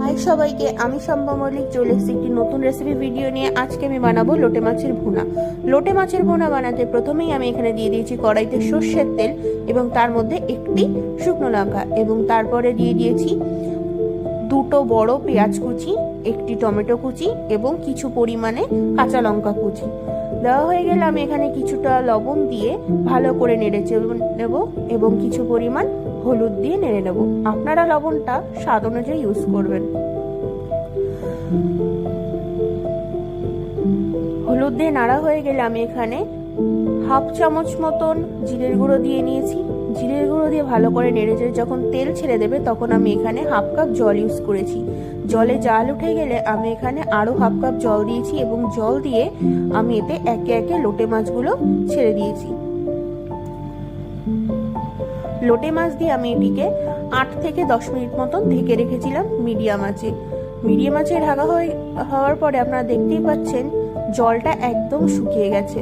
High সবাইকে, আমি শম্পা মল্লিক চলে এসেছি একটি নতুন রেসিপি ভিডিও নিয়ে। আজকে আমি বানাবো লোটে মাছের ভুনা। লোটে মাছের ভুনা বানাতে প্রথমেই আমি এখানে দিয়ে দিয়েছি কড়াইতে সর্ষের তেল এবং তার মধ্যে একটি শুকনো লঙ্কা এবং তারপরে দিয়ে দিয়েছি দুটো বড় পেঁয়াজ কুচি, একটি টমেটো কুচি এবং কিছু পরিমাণে কাঁচা লঙ্কা কুচি। দেওয়া হয়ে গেলে আমি এখানে কিছুটা লবণ দিয়ে ভালো করে নেড়ে নেব এবং কিছু পরিমাণ হলুদ দিয়ে নেড়ে নেব। আপনারা লবণটা স্বাদ অনুযায়ী ইউজ করবেন। হলুদ দিয়ে নাড়া হয়ে গেলে আমি এখানে হাফ চামচ মতন জিরের গুঁড়ো দিয়ে নিয়েছি। জিরের গুঁড়ো দিয়ে ভালো করে নেড়ে চেড়ে যখন তেল ছেড়ে দেবে তখন আমি এখানে হাফ কাপ জল ইউজ করেছি। জলে জাল উঠে গেলে আমি এখানে আরো হাফ কাপ জল দিয়েছি এবং জল দিয়ে আমি এতে একে একে লোটে মাছগুলো ছেড়ে দিয়েছি। লোটে মাছ দিয়ে আমি এটিকে 8 থেকে 10 মিনিট মতন ঢেকে রেখেছিলাম মিডিয়াম আঁচে। মিডিয়াম আঁচে ঢাকা হওয়ার পরে আপনারা দেখতেই পাচ্ছেন জলটা একদম শুকিয়ে গেছে।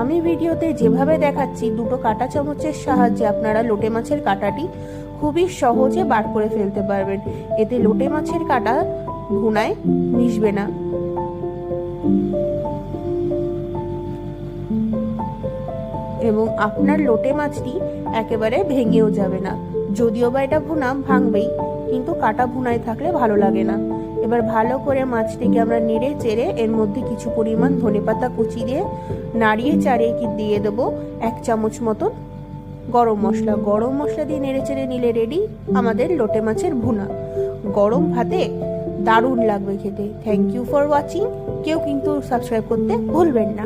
আমি ভিডিওতে যেভাবে দেখাচ্ছি দুটো কাঁটা চামচের সাহায্যে আপনারা লোটে মাছের কাঁটাটি খুবই সহজে বার করে ফেলতে পারবেন। এতে লোটে মাছের কাঁটা ভুনায় মিশবে না। এবং আপনার লোটে মাছটি একেবারে ভেঙেও যাবে না। যদিও বা এটা ভুনা ভাঙবেই, কিন্তু কাটা ভুনায় থাকলে ভালো লাগে না। এবার ভালো করে মাছটিকে আমরা নেড়ে চেড়ে এর মধ্যে কিছু পরিমাণ ধনেপাতা কুচি দিয়ে নাড়িয়ে চাড়িয়ে দিয়ে দেবো 1 চামচ মতন গরম মশলা। গরম মশলা দিয়ে নেড়ে চেড়ে নিলে রেডি আমাদের লোটে মাছের ভুনা। গরম ভাতে দারুণ লাগবে খেতে। Thank you for watching. কেউ কিন্তু সাবস্ক্রাইব করতে ভুলবেন না।